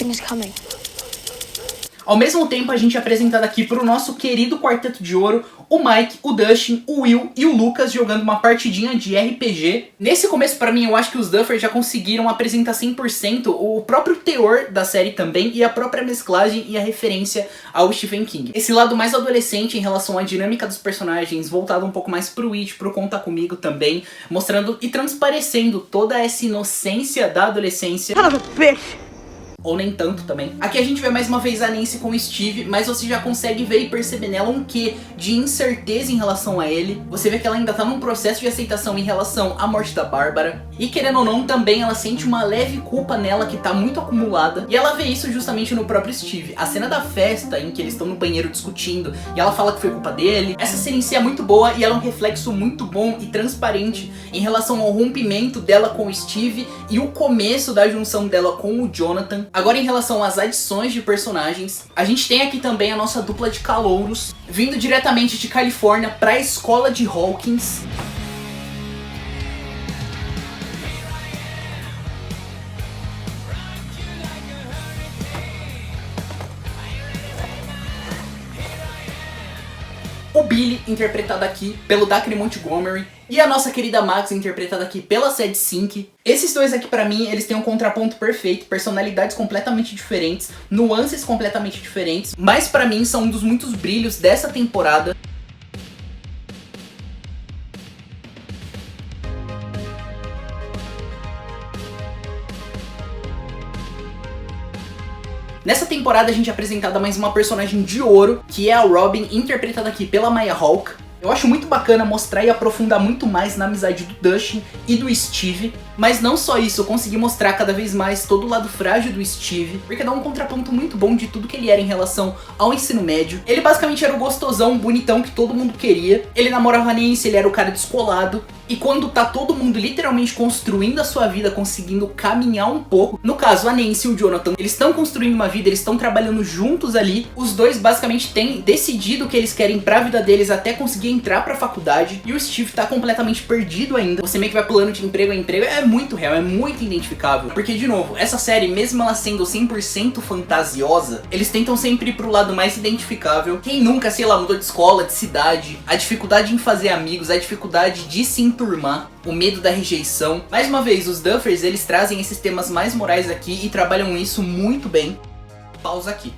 Something is coming. Ao mesmo tempo, a gente é apresentado aqui pro nosso querido Quarteto de Ouro, o Mike, o Dustin, o Will e o Lucas jogando uma partidinha de RPG. Nesse começo, pra mim, eu acho que os Duffers já conseguiram apresentar 100% o próprio teor da série também e a própria mesclagem e a referência ao Stephen King. Esse lado mais adolescente em relação à dinâmica dos personagens, voltado um pouco mais pro It, pro Conta Comigo também, mostrando e transparecendo toda essa inocência da adolescência. Son of a bitch! Ou nem tanto também. Aqui a gente vê mais uma vez a Nancy com o Steve, mas você já consegue ver e perceber nela um quê de incerteza em relação a ele. Você vê que ela ainda tá num processo de aceitação em relação à morte da Bárbara. E querendo ou não, também ela sente uma leve culpa nela que tá muito acumulada. E ela vê isso justamente no próprio Steve. A cena da festa em que eles estão no banheiro discutindo e ela fala que foi culpa dele. Essa cena em si é muito boa e ela é um reflexo muito bom e transparente em relação ao rompimento dela com o Steve e o começo da junção dela com o Jonathan. Agora, em relação às adições de personagens, a gente tem aqui também a nossa dupla de calouros, vindo diretamente de Califórnia para a escola de Hawkins. O Billy, interpretado aqui pelo Dacre Montgomery, e a nossa querida Max, interpretada aqui pela Sadie Sink. Esses dois aqui, pra mim, eles têm um contraponto perfeito, personalidades completamente diferentes, nuances completamente diferentes, mas pra mim são um dos muitos brilhos dessa temporada. Nessa temporada a gente é apresentada mais uma personagem de ouro, que é a Robin, interpretada aqui pela Maya Hawke. Eu acho muito bacana mostrar e aprofundar muito mais na amizade do Dustin e do Steve. Mas não só isso, eu consegui mostrar cada vez mais todo o lado frágil do Steve, porque dá um contraponto muito bom de tudo que ele era em relação ao ensino médio. Ele basicamente era o gostosão, bonitão que todo mundo queria. Ele namorava a Nancy, ele era o cara descolado. E quando tá todo mundo literalmente construindo a sua vida, conseguindo caminhar um pouco, no caso a Nancy e o Jonathan, eles estão construindo uma vida, eles estão trabalhando juntos ali. Os dois basicamente têm decidido o que eles querem pra vida deles até conseguir entrar pra faculdade. E o Steve tá completamente perdido ainda. Você meio que vai pulando de emprego a emprego. É muito real, é muito identificável. Porque, de novo, essa série, mesmo ela sendo 100% fantasiosa, eles tentam sempre ir pro lado mais identificável. Quem nunca, sei lá, mudou de escola, de cidade, a dificuldade em fazer amigos, a dificuldade de se enturmar, o medo da rejeição. Mais uma vez, os Duffers, eles trazem esses temas mais morais aqui e trabalham isso muito bem. Pausa aqui.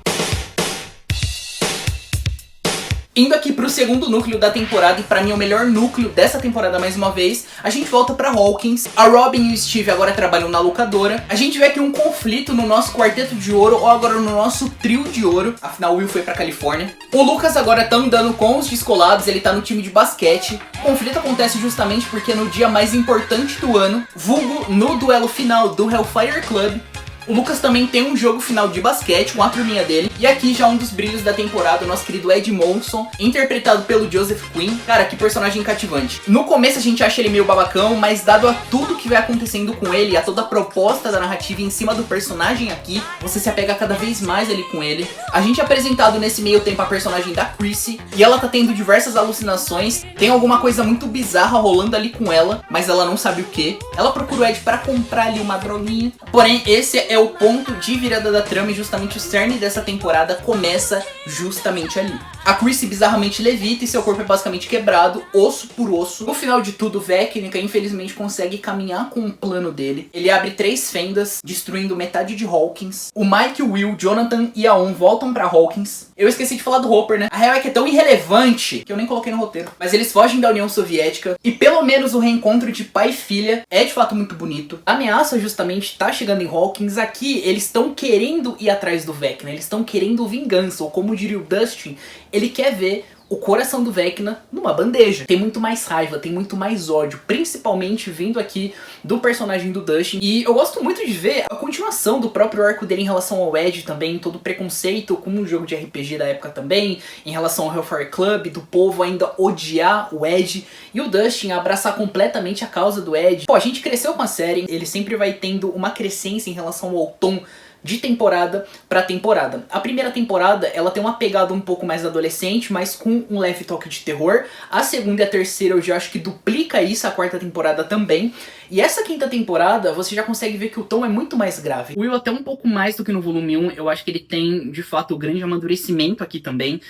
Indo aqui pro segundo núcleo da temporada, e pra mim é o melhor núcleo dessa temporada mais uma vez, a gente volta pra Hawkins. A Robin e o Steve agora trabalham na locadora. A gente vê aqui um conflito no nosso quarteto de ouro, ou agora no nosso trio de ouro. Afinal, o Will foi pra Califórnia. O Lucas agora tá andando com os descolados, ele tá no time de basquete. O conflito acontece justamente porque no dia mais importante do ano, vulgo no duelo final do Hellfire Club, o Lucas também tem um jogo final de basquete com a turminha dele. E aqui já um dos brilhos da temporada, o nosso querido Ed Monson, interpretado pelo Joseph Quinn. Cara, que personagem cativante. No começo a gente acha ele meio babacão, mas dado a tudo que vai acontecendo com ele, a toda a proposta da narrativa em cima do personagem aqui, você se apega cada vez mais ali com ele. A gente é apresentado nesse meio tempo a personagem da Chrissy, e ela tá tendo diversas alucinações. Tem alguma coisa muito bizarra rolando ali com ela, mas ela não sabe o que. Ela procura o Ed pra comprar ali uma droguinha. Porém, esse é o ponto de virada da trama e justamente o cerne dessa temporada começa justamente ali. A Chrissy bizarramente levita e seu corpo é basicamente quebrado, osso por osso. No final de tudo, Vecnica infelizmente consegue caminhar com o plano dele. Ele abre 3 fendas, destruindo metade de Hawkins. O Mike, o Will, Jonathan e a On voltam pra Hawkins. Eu esqueci de falar do Hopper, né? A real é que é tão irrelevante que eu nem coloquei no roteiro. Mas eles fogem da União Soviética e pelo menos o reencontro de pai e filha é de fato muito bonito. A ameaça justamente tá chegando em Hawkins. Aqui eles estão querendo ir atrás do Vecna, eles estão querendo vingança, ou como diria o Dustin, ele quer ver o coração do Vecna numa bandeja. Tem muito mais raiva, tem muito mais ódio, principalmente vindo aqui do personagem do Dustin. E eu gosto muito de ver a continuação do próprio arco dele em relação ao Ed também, todo o preconceito com o jogo de RPG da época também, em relação ao Hellfire Club, do povo ainda odiar o Ed, e o Dustin abraçar completamente a causa do Ed. Pô, a gente cresceu com a série, ele sempre vai tendo uma crescência em relação ao tom de temporada pra temporada. A primeira temporada, ela tem uma pegada um pouco mais adolescente, mas com um leve toque de terror. A segunda e a terceira eu já acho que duplica isso, a quarta temporada também. E essa quinta temporada, você já consegue ver que o tom é muito mais grave. O Will até um pouco mais do que no volume 1, eu acho que ele tem, de fato, o grande amadurecimento aqui também.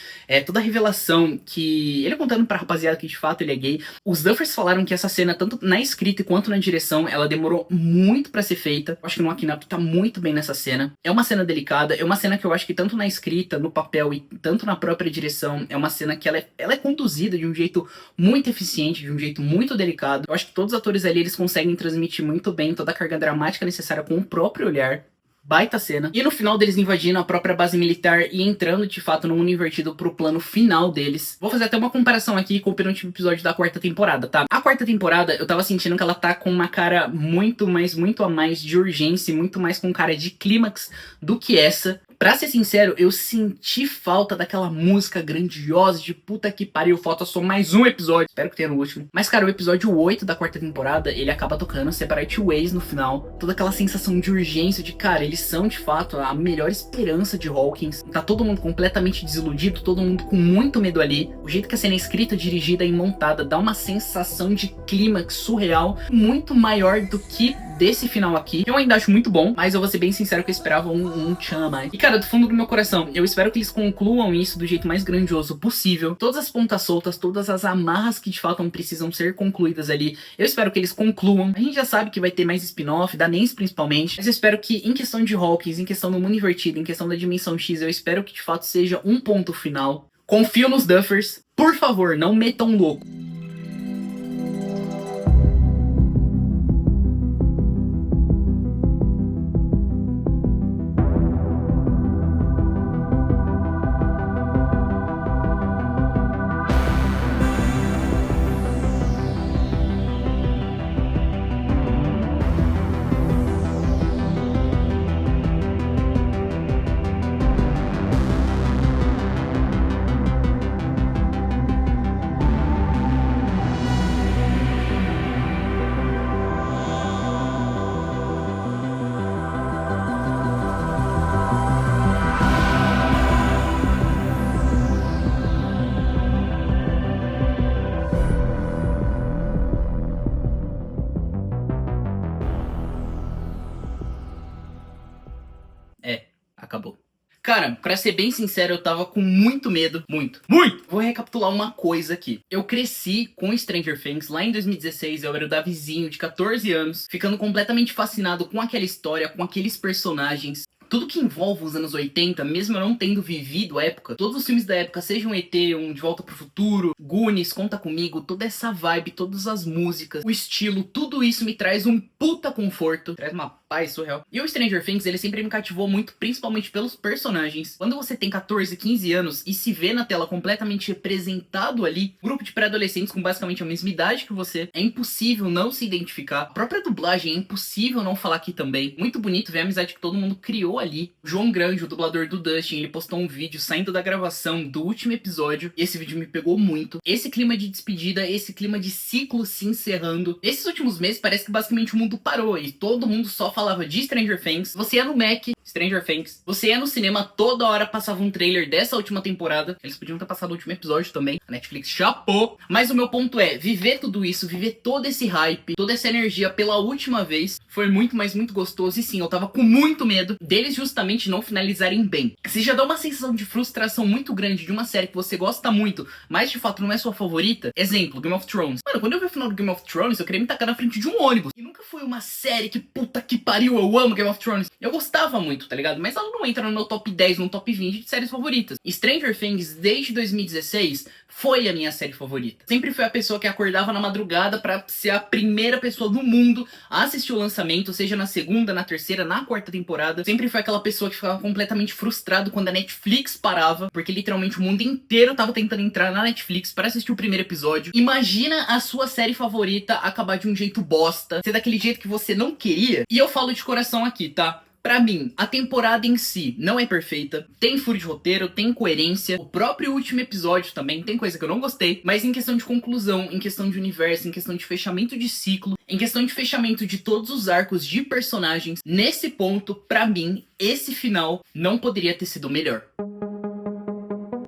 Toda a revelação que... Ele contando pra rapaziada que, de fato, ele é gay. Os Duffers falaram que essa cena, tanto na escrita quanto na direção, ela demorou muito pra ser feita. Eu acho que o Noah Knapp tá muito bem nessa cena. É uma cena delicada, é uma cena que eu acho que tanto na escrita, no papel e tanto na própria direção, é uma cena que ela é conduzida de um jeito muito eficiente, de um jeito muito delicado. Eu acho que todos os atores ali, eles conseguem transmitir muito bem toda a carga dramática necessária com o próprio olhar. Baita cena. E no final deles invadindo a própria base militar e entrando de fato no mundo invertido pro plano final deles. Vou fazer até uma comparação aqui com o penúltimo episódio da quarta temporada, tá? A quarta temporada, eu tava sentindo que ela tá com uma cara muito a mais de urgência e muito mais com cara de clímax do que essa. Pra ser sincero, eu senti falta daquela música grandiosa de puta que pariu, falta só mais um episódio. Espero que tenha no último. Mas, cara, o episódio 8 da quarta temporada, ele acaba tocando Separate Ways no final. Toda aquela sensação de urgência, de, cara, eles são, de fato, a melhor esperança de Hawkins. Tá todo mundo completamente desiludido, todo mundo com muito medo ali. O jeito que a cena é escrita, dirigida e montada dá uma sensação de clímax surreal muito maior do que desse final aqui. Eu ainda acho muito bom, mas eu vou ser bem sincero que eu esperava um tchan a mais. E, cara, do fundo do meu coração, eu espero que eles concluam isso do jeito mais grandioso possível. Todas as pontas soltas, todas as amarras que de fato precisam ser concluídas ali, eu espero que eles concluam. A gente já sabe que vai ter mais spin-off, da Nancy principalmente, mas eu espero que em questão de Hawkins, em questão do mundo invertido, em questão da dimensão X, eu espero que de fato seja um ponto final. Confio nos Duffers. Por favor, não metam louco. Acabou. Cara, pra ser bem sincero, eu tava com muito medo. Muito. Vou recapitular uma coisa aqui. Eu cresci com Stranger Things. Lá em 2016, eu era o Davizinho, de 14 anos, ficando completamente fascinado com aquela história, com aqueles personagens. Tudo que envolve os anos 80, mesmo eu não tendo vivido a época, todos os filmes da época, sejam ET, De Volta pro Futuro, Goonies, Conta Comigo, toda essa vibe, todas as músicas, o estilo, tudo isso me traz um puta conforto, traz uma paz surreal. E o Stranger Things, ele sempre me cativou muito, principalmente pelos personagens. Quando você tem 14, 15 anos e se vê na tela completamente representado ali, um grupo de pré-adolescentes com basicamente a mesma idade que você, é impossível não se identificar. A própria dublagem é impossível não falar aqui também. Muito bonito ver a amizade que todo mundo criou ali. O João Grande, o dublador do Dustin, ele postou um vídeo saindo da gravação do último episódio, e esse vídeo me pegou muito. Esse clima de despedida, esse clima de ciclo se encerrando. Esses últimos meses parece que basicamente o mundo parou e todo mundo só falava de Stranger Things. Você ia no Mac, Stranger Things. Você ia no cinema, toda hora passava um trailer dessa última temporada. Eles podiam ter passado o último episódio também. A Netflix chapou. Mas o meu ponto é, viver tudo isso, viver todo esse hype, toda essa energia pela última vez, foi muito, mas muito gostoso. E sim, eu tava com muito medo deles justamente não finalizarem bem. Se já dá uma sensação de frustração muito grande de uma série que você gosta muito, mas de fato não é sua favorita, exemplo, Game of Thrones. Mano, quando eu vi o final do Game of Thrones, eu queria me tacar na frente de um ônibus. E nunca foi uma série que, puta que pariu, eu amo Game of Thrones. Eu gostava muito, tá ligado? Mas ela não entra no meu top 10, no top 20 de séries favoritas. Stranger Things, desde 2016, foi a minha série favorita. Sempre foi a pessoa que acordava na madrugada pra ser a primeira pessoa do mundo a assistir o lançamento, seja na segunda, na terceira, na quarta temporada. Sempre foi aquela pessoa que ficava completamente frustrado quando a Netflix parava, porque literalmente o mundo inteiro tava tentando entrar na Netflix para assistir o primeiro episódio. Imagina a sua série favorita acabar de um jeito bosta, ser daquele jeito que você não queria. E eu falo de coração aqui, tá? Pra mim, a temporada em si não é perfeita, tem furo de roteiro, tem incoerência, o próprio último episódio também tem coisa que eu não gostei, mas em questão de conclusão, em questão de universo, em questão de fechamento de ciclo, em questão de fechamento de todos os arcos de personagens, nesse ponto, pra mim, esse final não poderia ter sido melhor.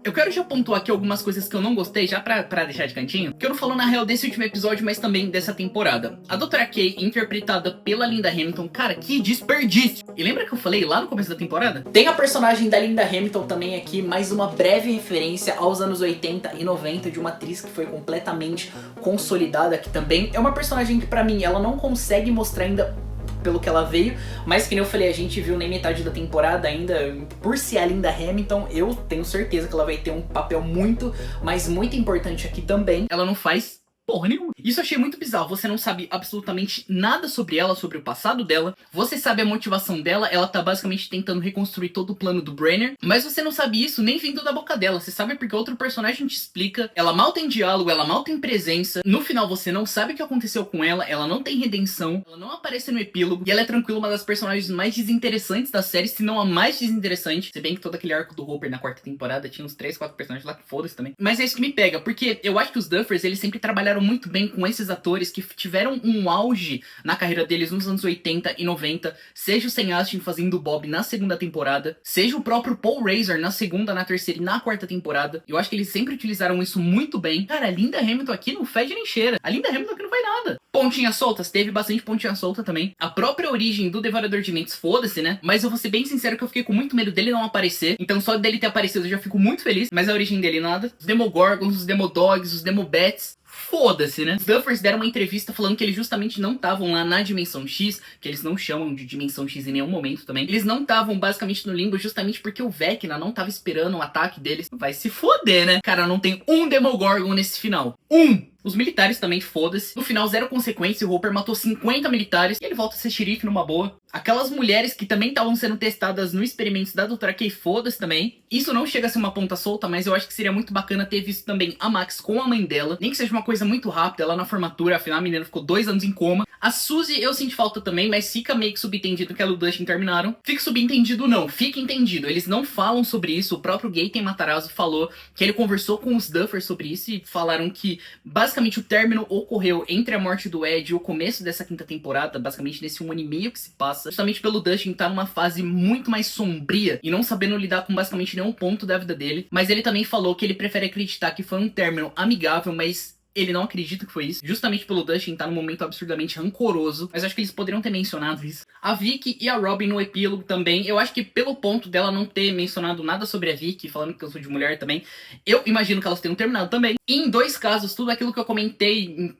Eu quero já pontuar aqui algumas coisas que eu não gostei, já pra deixar de cantinho, que eu não falo na real desse último episódio, mas também dessa temporada. A Dra. Kay, interpretada pela Linda Hamilton, cara, que desperdício! E lembra que eu falei lá no começo da temporada? Tem a personagem da Linda Hamilton também aqui, mais uma breve referência aos anos 80 e 90 de uma atriz que foi completamente consolidada aqui também. É uma personagem que pra mim, ela não consegue mostrar ainda pelo que ela veio, mas que nem eu falei, a gente viu nem metade da temporada ainda, por ser a Linda Hamilton, eu tenho certeza que ela vai ter um papel muito, mas muito importante aqui também. Ela não faz porra nenhuma. Isso eu achei muito bizarro. Você não sabe absolutamente nada sobre ela, sobre o passado dela. Você sabe a motivação dela. Ela tá basicamente tentando reconstruir todo o plano do Brenner. Mas você não sabe isso nem vindo da boca dela. Você sabe porque outro personagem te explica. Ela mal tem diálogo, ela mal tem presença. No final você não sabe o que aconteceu com ela. Ela não tem redenção. Ela não aparece no epílogo. E ela é tranquila, uma das personagens mais desinteressantes da série, se não a mais desinteressante. Se bem que todo aquele arco do Hopper na quarta temporada tinha uns 3, 4 personagens lá que foda-se também. Mas é isso que me pega. Porque eu acho que os Duffers, eles sempre trabalharam muito bem com esses atores que tiveram um auge na carreira deles nos anos 80 e 90, seja o Sam Astin fazendo o Bob na segunda temporada, seja o próprio Paul Reiser na segunda, na terceira e na quarta temporada. Eu acho que eles sempre utilizaram isso muito bem. Cara, a Linda Hamilton aqui não fede nem cheira. A Linda Hamilton aqui não faz nada. Pontinhas soltas, teve bastante pontinha solta também. A própria origem do Devorador de Mentes, foda-se, né? Mas eu vou ser bem sincero que eu fiquei com muito medo dele não aparecer. Então só dele ter aparecido eu já fico muito feliz. Mas a origem dele nada. Os Demogorgons, os Demodogs, os Demobats, foda-se, né? Os Duffers deram uma entrevista falando que eles justamente não estavam lá na Dimensão X, que eles não chamam de Dimensão X em nenhum momento também. Eles não estavam basicamente no limbo justamente porque o Vecna não tava esperando o ataque deles. Vai se foder, né? Cara, não tem um Demogorgon nesse final. Os militares também, foda-se. No final, zero consequência, o Hopper matou 50 militares e ele volta a ser xerife numa boa. Aquelas mulheres que também estavam sendo testadas no experimento da Dra. Kay, foda-se também. Isso não chega a ser uma ponta solta, mas eu acho que seria muito bacana ter visto também a Max com a mãe dela. Nem que seja uma coisa muito rápida, lá na formatura, afinal a menina ficou 2 anos em coma. A Suzy eu senti falta também, mas fica meio que subentendido que ela e o Dustin terminaram. Fica subentendido não, fica entendido. Eles não falam sobre isso, o próprio Gaten Matarazzo falou que ele conversou com os Duffers sobre isso e falaram que basicamente o término ocorreu entre a morte do Ed e o começo dessa quinta temporada, basicamente nesse 1 ano e meio que se passa, justamente pelo Dustin estar numa fase muito mais sombria e não sabendo lidar com basicamente nenhum ponto da vida dele. Mas ele também falou que ele prefere acreditar que foi um término amigável, mas ele não acredita que foi isso, justamente pelo Dustin estar num momento absurdamente rancoroso, mas acho que eles poderiam ter mencionado isso. A Vicky e a Robin no epílogo também, eu acho que pelo ponto dela não ter mencionado nada sobre a Vicky, falando que eu sou de mulher também, eu imagino que elas tenham terminado também. E em 2 casos, tudo aquilo que eu comentei em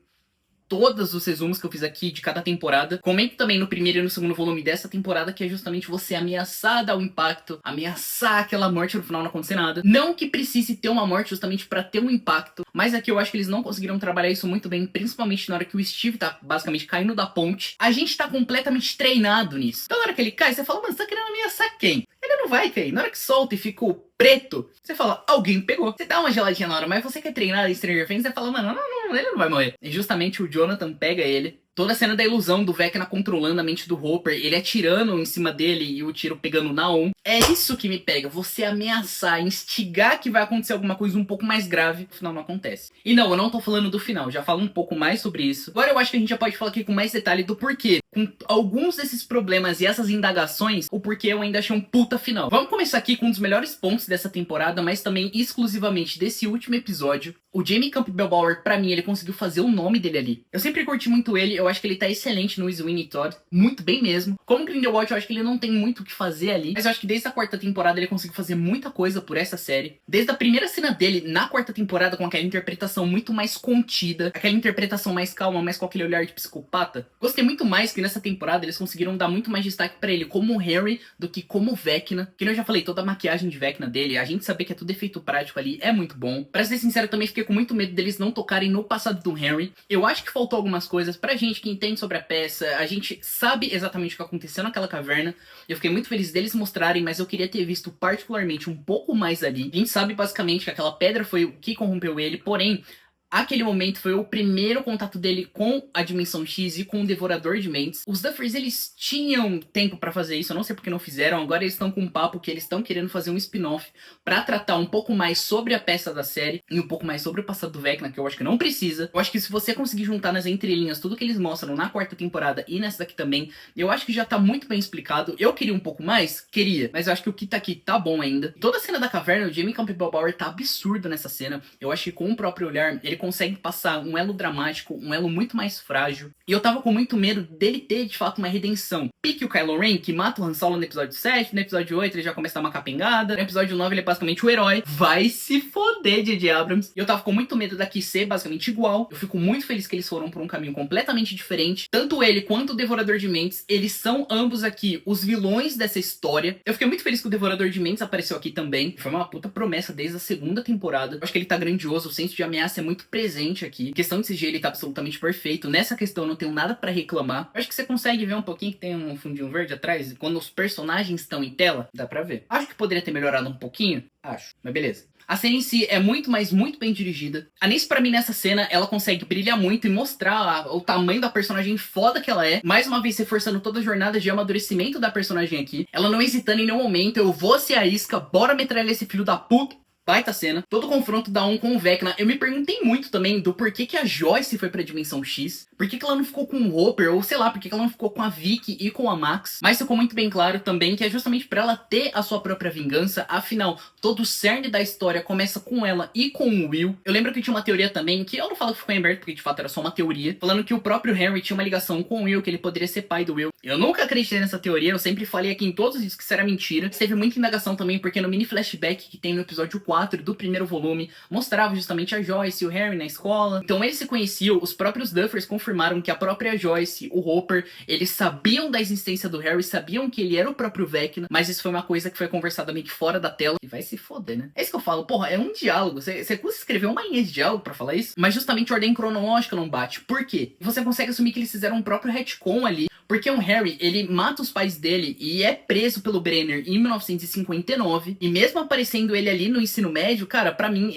todos os resumos que eu fiz aqui de cada temporada. Comento também no primeiro e no segundo volume dessa temporada, que é justamente você ameaçar dar o impacto, ameaçar aquela morte no final não acontecer nada. Não que precise ter uma morte justamente pra ter um impacto, mas aqui eu acho que eles não conseguiram trabalhar isso muito bem, principalmente na hora que o Steve tá basicamente caindo da ponte. A gente tá completamente treinado nisso. Então na hora que ele cai, você fala, mano, você tá querendo ameaçar quem? Ele não vai cair. Na hora que solta e fica o preto, você fala, alguém pegou. Você dá uma geladinha na hora, mas você que é treinado em Stranger Things, você fala, mano, não, ele não vai morrer. E justamente o Jonathan pega ele. Toda a cena da ilusão do Vecna controlando a mente do Hopper, ele atirando em cima dele e o tiro pegando na Naum. É isso que me pega, você ameaçar, instigar que vai acontecer alguma coisa um pouco mais grave, no final não acontece. E não, eu não tô falando do final, já falo um pouco mais sobre isso. Agora eu acho que a gente já pode falar aqui com mais detalhe do porquê. Com alguns desses problemas e essas indagações, o porquê eu ainda achei um puta final. Vamos começar aqui com um dos melhores pontos dessa temporada, mas também exclusivamente desse último episódio. O Jamie Campbell Bower, pra mim, ele conseguiu fazer o nome dele ali. Eu sempre curti muito ele, eu acho que ele tá excelente no Sweeney Todd, muito bem mesmo. Como Grindelwald, eu acho que ele não tem muito o que fazer ali, mas eu acho que desde a quarta temporada ele conseguiu fazer muita coisa por essa série. Desde a primeira cena dele na quarta temporada, com aquela interpretação muito mais contida, aquela interpretação mais calma, mais com aquele olhar de psicopata. Gostei muito mais que nessa temporada eles conseguiram dar muito mais destaque pra ele como Harry do que como Vecna. Que eu já falei, toda a maquiagem de Vecna dele, a gente saber que é tudo efeito prático ali, é muito bom. Pra ser sincero, eu também fiquei com muito medo deles não tocarem no passado do Harry. Eu acho que faltou algumas coisas pra gente que entende sobre a peça, a gente sabe exatamente o que aconteceu naquela caverna. Eu fiquei muito feliz deles mostrarem, mas eu queria ter visto particularmente um pouco mais ali. A gente sabe basicamente que aquela pedra foi o que corrompeu ele, porém Aquele momento foi o primeiro contato dele com a Dimensão X e com o Devorador de Mentes. Os Duffers, eles tinham tempo pra fazer isso, eu não sei porque não fizeram. Agora eles estão com um papo que eles estão querendo fazer um spin-off pra tratar um pouco mais sobre a peça da série e um pouco mais sobre o passado do Vecna, que eu acho que não precisa. Eu acho que se você conseguir juntar nas entrelinhas tudo que eles mostram na quarta temporada e nessa daqui também, eu acho que já tá muito bem explicado. Eu queria um pouco mais? Queria, mas eu acho que o que tá aqui tá bom ainda. Toda a cena da caverna, o Jamie Campbell Bower tá absurdo nessa cena. Eu acho que com o próprio olhar, ele consegue passar um elo dramático, um elo muito mais frágil. E eu tava com muito medo dele ter, de fato, uma redenção. Pique o Kylo Ren, que mata o Han Solo no episódio 7, no episódio 8 ele já começa a dar uma capengada, no episódio 9 ele é basicamente o herói. Vai se foder, J.J. Abrams. E eu tava com muito medo daqui ser basicamente igual. Eu fico muito feliz que eles foram por um caminho completamente diferente. Tanto ele quanto o Devorador de Mentes, eles são ambos aqui os vilões dessa história. Eu fiquei muito feliz que o Devorador de Mentes apareceu aqui também. Foi uma puta promessa desde a segunda temporada. Eu acho que ele tá grandioso, o senso de ameaça é muito presente aqui. A questão de CG, ele tá absolutamente perfeito. Nessa questão eu não tenho nada pra reclamar. Eu acho que você consegue ver um pouquinho que tem um fundinho verde atrás. Quando os personagens estão em tela, dá pra ver. Acho que poderia ter melhorado um pouquinho. Acho, mas beleza. A cena em si é muito, mas muito bem dirigida. A Nancy, pra mim, nessa cena, ela consegue brilhar muito e mostrar o tamanho da personagem foda que ela é. Mais uma vez, reforçando toda a jornada de amadurecimento da personagem aqui. Ela não hesitando em nenhum momento. Eu vou ser a isca, bora metralhar esse filho da puta. Baita cena. Todo o confronto da Um com o Vecna. Eu me perguntei muito também do porquê que a Joyce foi pra Dimensão X. Por que ela não ficou com o Hopper? Ou sei lá, por que ela não ficou com a Vicky e com a Max? Mas ficou muito bem claro também que é justamente pra ela ter a sua própria vingança. Afinal, todo o cerne da história começa com ela e com o Will. Eu lembro que tinha uma teoria também, que eu não falo que ficou em aberto, porque de fato era só uma teoria, falando que o próprio Henry tinha uma ligação com o Will, que ele poderia ser pai do Will. Eu nunca acreditei nessa teoria, eu sempre falei aqui em todos os vídeos que isso era mentira. Teve muita indagação também, porque no mini flashback que tem no episódio 4 do primeiro volume, mostrava justamente a Joyce e o Harry na escola. Então eles se conheciam, os próprios Duffers confirmaram que a própria Joyce, o Hopper, eles sabiam da existência do Harry, sabiam que ele era o próprio Vecna, mas isso foi uma coisa que foi conversada meio que fora da tela. E vai se foder, né? É isso que eu falo, porra, é um diálogo. Você consegue escrever uma linha de diálogo pra falar isso? Mas justamente a ordem cronológica não bate. Por quê? Você consegue assumir que eles fizeram um próprio retcon ali. Porque o Harry, ele mata os pais dele e é preso pelo Brenner em 1959. E mesmo aparecendo ele ali no ensino médio, cara, pra mim,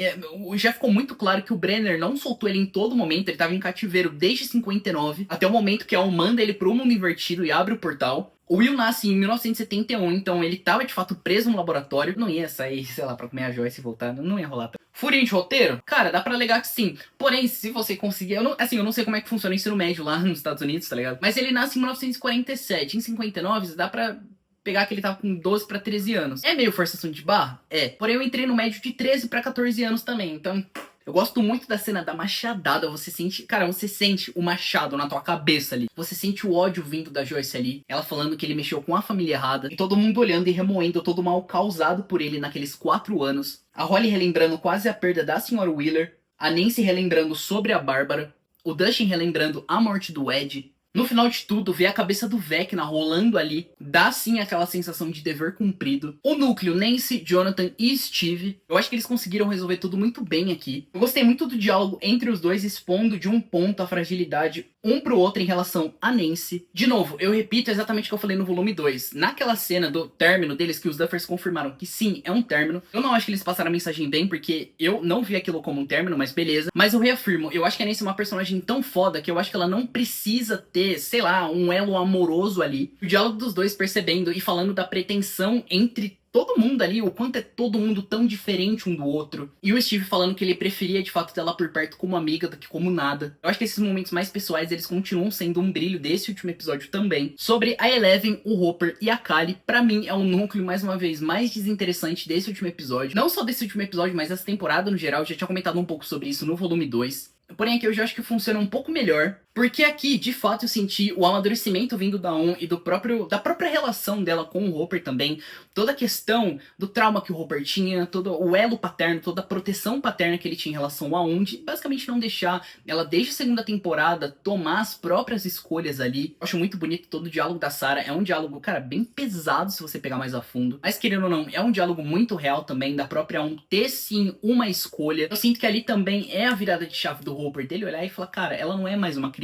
já ficou muito claro que o Brenner não soltou ele em todo momento. Ele tava em cativeiro desde 59, até o momento que a Um manda ele pro mundo invertido e abre o portal. O Will nasce em 1971, então ele tava de fato preso no laboratório. Não ia sair, sei lá, pra comer a Joyce e voltar, não ia rolar. Furinho de roteiro? Cara, dá pra alegar que sim. Porém, se você conseguir... Eu não sei como é que funciona o ensino médio lá nos Estados Unidos, tá ligado? Mas ele nasce em 1947. Em 59, dá pra pegar que ele tava com 12 pra 13 anos. É meio forçação de barra? É. Porém, eu entrei no médio de 13 pra 14 anos também, então... Eu gosto muito da cena da machadada, você sente... Cara, você sente o machado na tua cabeça ali. Você sente o ódio vindo da Joyce ali. Ela falando que ele mexeu com a família errada. E todo mundo olhando e remoendo todo o mal causado por ele naqueles 4 anos. A Holly relembrando quase a perda da Sra. Wheeler. A Nancy relembrando sobre a Bárbara. O Dustin relembrando a morte do Ed. No final de tudo, ver a cabeça do Vecna rolando ali, dá sim aquela sensação de dever cumprido. O núcleo, Nancy, Jonathan e Steve, eu acho que eles conseguiram resolver tudo muito bem aqui. Eu gostei muito do diálogo entre os dois, expondo de um ponto a fragilidade um pro outro em relação a Nancy. De novo, eu repito exatamente o que eu falei no volume 2. Naquela cena do término deles, que os Duffers confirmaram que sim, é um término. Eu não acho que eles passaram a mensagem bem, porque eu não vi aquilo como um término, mas beleza. Mas eu reafirmo, eu acho que a Nancy é uma personagem tão foda que eu acho que ela não precisa ter, sei lá, um elo amoroso ali. O diálogo dos dois percebendo e falando da pretensão entre todo mundo ali, o quanto é todo mundo tão diferente um do outro. E o Steve falando que ele preferia de fato ter ela por perto como amiga do que como nada. Eu acho que esses momentos mais pessoais, eles continuam sendo um brilho desse último episódio também. Sobre a Eleven, o Hopper e a Kali, pra mim é o núcleo, mais uma vez, mais desinteressante desse último episódio. Não só desse último episódio, mas dessa temporada no geral. Eu já tinha comentado um pouco sobre isso no volume 2. Porém aqui eu já acho que funciona um pouco melhor. Porque aqui, de fato, eu senti o amadurecimento vindo da Um e da própria relação dela com o Hopper também. Toda a questão do trauma que o Hopper tinha, todo o elo paterno, toda a proteção paterna que ele tinha em relação a Um, de basicamente não deixar ela, desde a segunda temporada, tomar as próprias escolhas ali. Eu acho muito bonito todo o diálogo da Sarah. É um diálogo, cara, bem pesado se você pegar mais a fundo. Mas querendo ou não, é um diálogo muito real também, da própria Um ter sim uma escolha. Eu sinto que ali também é a virada de chave do Hopper, dele olhar e falar, cara, ela não é mais uma criança.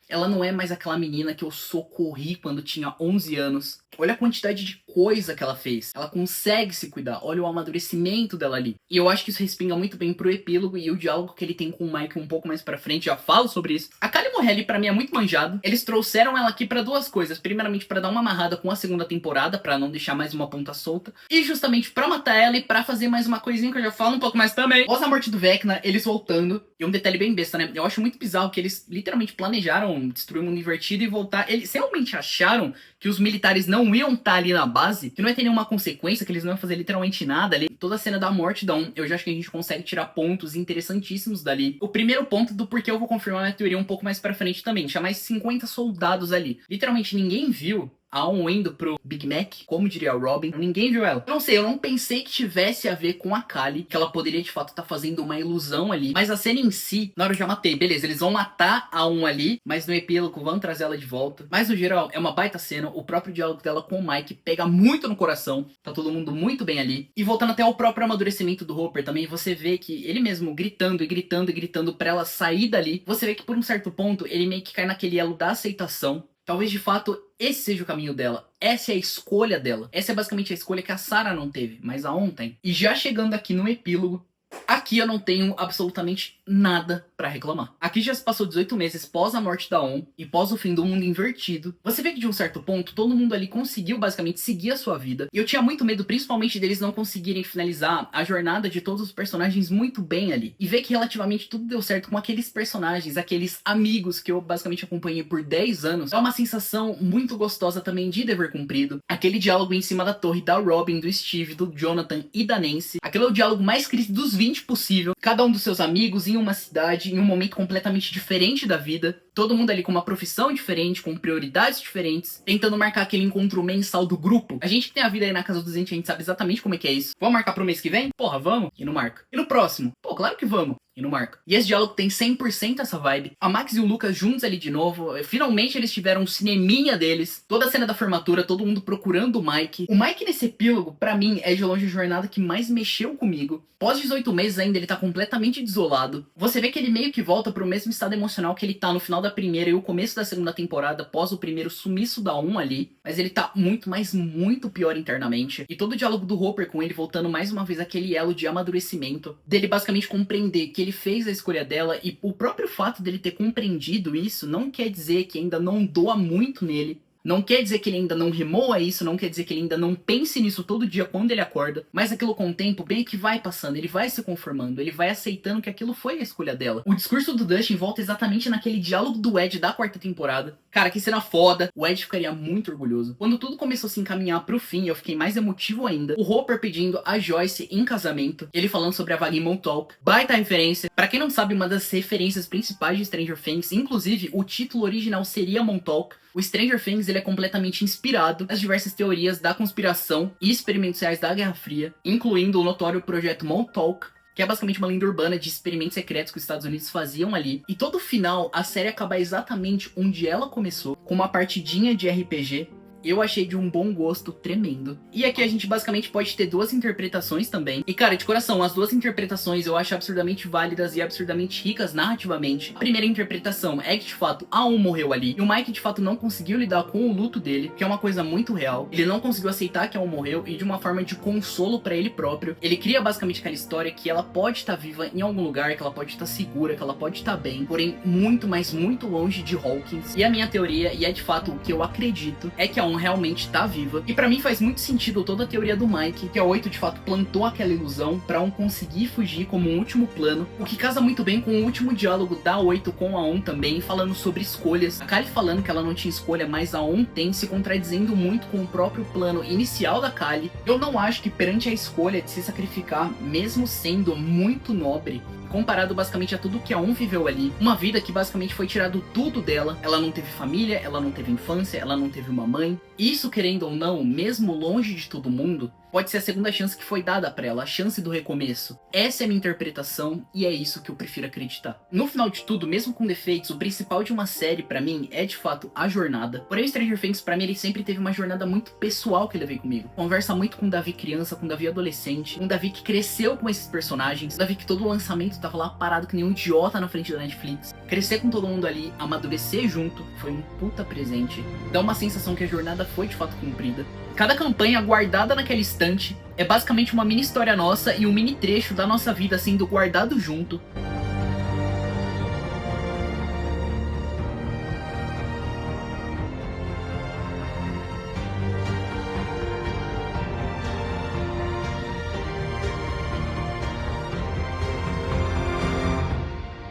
Ela não é mais aquela menina que eu socorri quando tinha 11 anos. Olha a quantidade de coisa que ela fez. Ela consegue se cuidar. Olha o amadurecimento dela ali. E eu acho que isso respinga muito bem pro epílogo e o diálogo que ele tem com o Mike um pouco mais pra frente. Já falo sobre isso. A Callie Morelli pra mim é muito manjado. Eles trouxeram ela aqui pra duas coisas. Primeiramente pra dar uma amarrada com a segunda temporada, pra não deixar mais uma ponta solta. E justamente pra matar ela e pra fazer mais uma coisinha que eu já falo um pouco mais também. Após a morte do Vecna, eles voltando. E um detalhe bem besta, né? Eu acho muito bizarro que eles literalmente planejaram destruir o mundo invertido e voltar. Eles realmente acharam que os militares não iam estar ali na base, que não ia ter nenhuma consequência, que eles não iam fazer literalmente nada ali. Toda a cena da morte da eu já acho que a gente consegue tirar pontos interessantíssimos dali. O primeiro ponto do porquê eu vou confirmar minha teoria um pouco mais pra frente também. Chamar 50 soldados ali. Literalmente ninguém viu a indo pro Big Mac, como diria o Robin. Ninguém viu ela. Eu não sei, eu não pensei que tivesse a ver com a Callie, que ela poderia de fato estar fazendo uma ilusão ali. Mas a cena em si, na hora eu já matei. Beleza, eles vão matar a ali, mas no epílogo vão trazer ela de volta. Mas no geral, é uma baita cena. O próprio diálogo dela com o Mike pega muito no coração. Tá todo mundo muito bem ali. E voltando até ao próprio amadurecimento do Hopper também, você vê que ele mesmo gritando e gritando e gritando pra ela sair dali. Você vê que por um certo ponto, ele meio que cai naquele elo da aceitação. Talvez de fato esse seja o caminho dela. Essa é a escolha dela. Essa é basicamente a escolha que a Sarah não teve, mas a tem. E já chegando aqui no epílogo, aqui eu não tenho absolutamente nada pra reclamar. Aqui já se passou 18 meses pós a morte da e pós o fim do mundo invertido. Você vê que de um certo ponto, todo mundo ali conseguiu basicamente seguir a sua vida. E eu tinha muito medo, principalmente deles não conseguirem finalizar a jornada de todos os personagens muito bem ali. E ver que relativamente tudo deu certo com aqueles personagens, aqueles amigos que eu basicamente acompanhei por 10 anos. É uma sensação muito gostosa também de dever cumprido. Aquele diálogo em cima da torre da Robin, do Steve, do Jonathan e da Nancy. Aquele é o diálogo mais crítico dos 20 possível. Cada um dos seus amigos em uma cidade, em um momento completamente diferente da vida. Todo mundo ali com uma profissão diferente, com prioridades diferentes, tentando marcar aquele encontro mensal do grupo. A gente que tem a vida aí na casa dos 200, a gente sabe exatamente como é que é isso. Vamos marcar pro mês que vem? Porra, vamos? E não marca. E no próximo? Pô, claro que vamos. E não marca. E esse diálogo tem 100% essa vibe. A Max e o Lucas juntos ali de novo. Finalmente eles tiveram um cineminha deles. Toda a cena da formatura, todo mundo procurando o Mike. O Mike nesse epílogo, pra mim, é de longe a jornada que mais mexeu comigo. Pós 18 meses ainda, ele tá completamente desolado. Você vê que ele meio que volta pro mesmo estado emocional que ele tá no final da primeira e o começo da segunda temporada, pós o primeiro sumiço da ali. Mas ele tá muito, mas muito pior internamente. E todo o diálogo do Hopper com ele voltando mais uma vez aquele elo de amadurecimento. Dele basicamente compreender que ele fez a escolha dela e o próprio fato dele ter compreendido isso não quer dizer que ainda não doa muito nele. Não quer dizer que ele ainda não rimou a isso, não quer dizer que ele ainda não pense nisso todo dia quando ele acorda, mas aquilo com o tempo bem que vai passando, ele vai se conformando, ele vai aceitando que aquilo foi a escolha dela. O discurso do Dustin volta exatamente naquele diálogo do Ed da quarta temporada. Cara, que cena foda, o Ed ficaria muito orgulhoso. Quando tudo começou a se encaminhar pro fim, eu fiquei mais emotivo ainda. O Hopper pedindo a Joyce em casamento, ele falando sobre a vaga em Montauk, baita referência. Pra quem não sabe, uma das referências principais de Stranger Things, inclusive o título original seria Montauk. O Stranger Things ele é completamente inspirado nas diversas teorias da conspiração e experimentos reais da Guerra Fria, incluindo o notório projeto Montauk, que é basicamente uma lenda urbana de experimentos secretos que os Estados Unidos faziam ali. E todo final, a série acaba exatamente onde ela começou, com uma partidinha de RPG. Eu achei de um bom gosto tremendo. E aqui a gente basicamente pode ter duas interpretações também. E cara, de coração, as duas interpretações eu acho absurdamente válidas e absurdamente ricas narrativamente. A primeira interpretação é que de fato a morreu ali. E o Mike de fato não conseguiu lidar com o luto dele, que é uma coisa muito real. Ele não conseguiu aceitar que a morreu e de uma forma de consolo pra ele próprio. Ele cria basicamente aquela história que ela pode estar viva em algum lugar, que ela pode estar segura, que ela pode estar bem. Porém, muito, mas muito longe de Hawkins. E a minha teoria, e é de fato o que eu acredito, é que a realmente tá viva. E pra mim faz muito sentido toda a teoria do Mike, que a 8 de fato plantou aquela ilusão pra conseguir fugir como um último plano, o que casa muito bem com o último diálogo da 8 com a também, falando sobre escolhas. A Callie falando que ela não tinha escolha, mas a tem, se contradizendo muito com o próprio plano inicial da Callie. Eu não acho que perante a escolha de se sacrificar, mesmo sendo muito nobre, comparado basicamente a tudo que a viveu ali, uma vida que basicamente foi tirado tudo dela. Ela não teve família, ela não teve infância, ela não teve uma mãe. Isso, querendo ou não, mesmo longe de todo mundo, pode ser a segunda chance que foi dada pra ela, a chance do recomeço. Essa é a minha interpretação e é isso que eu prefiro acreditar. No final de tudo, mesmo com defeitos, o principal de uma série pra mim é de fato a jornada. Porém, Stranger Things pra mim ele sempre teve uma jornada muito pessoal que ele veio comigo. Conversa muito com o Davi criança, com o Davi adolescente, com o Davi que cresceu com esses personagens, o Davi que todo o lançamento tava lá parado que nem um idiota na frente da Netflix. Crescer com todo mundo ali, amadurecer junto, foi um puta presente. Dá uma sensação que a jornada foi de fato cumprida. Cada campanha guardada naquela estante é basicamente uma mini história nossa e um mini trecho da nossa vida sendo guardado junto.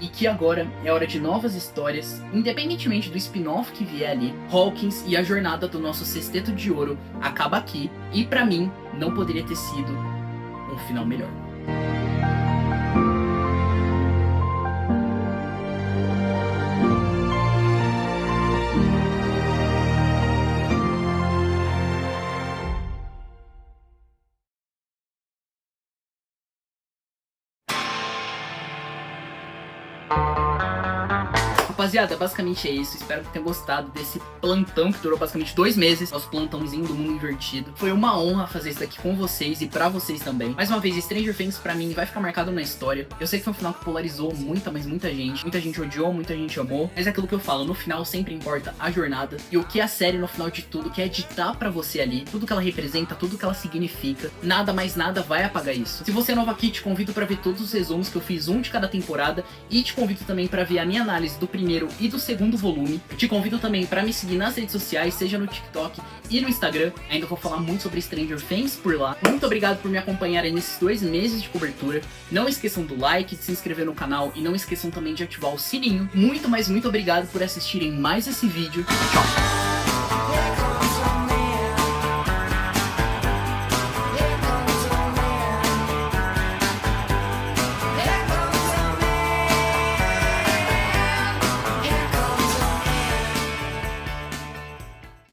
E que agora é hora de novas histórias, independentemente do spin-off que vier ali. Hawkins e a jornada do nosso Sexteto de Ouro acaba aqui, e pra mim não poderia ter sido um final melhor. Rapaziada, basicamente é isso. Espero que tenham gostado desse plantão que durou basicamente 2 meses. Nosso plantãozinho do mundo invertido. Foi uma honra fazer isso daqui com vocês e pra vocês também. Mais uma vez, Stranger Things pra mim vai ficar marcado na história. Eu sei que foi um final que polarizou muita, mas muita gente. Muita gente odiou, muita gente amou. Mas é aquilo que eu falo, no final sempre importa a jornada. E o que a série no final de tudo quer ditar pra você ali. Tudo que ela representa, tudo que ela significa. Nada mais nada vai apagar isso. Se você é novo aqui, te convido pra ver todos os resumos que eu fiz, um de cada temporada. E te convido também pra ver a minha análise do primeiro e do segundo volume. Eu te convido também para me seguir nas redes sociais, seja no TikTok e no Instagram. Ainda vou falar muito sobre Stranger Things por lá. Muito obrigado por me acompanharem nesses 2 meses de cobertura. Não esqueçam do like, de se inscrever no canal e não esqueçam também de ativar o sininho. Muito, mas muito obrigado por assistirem mais esse vídeo. Tchau!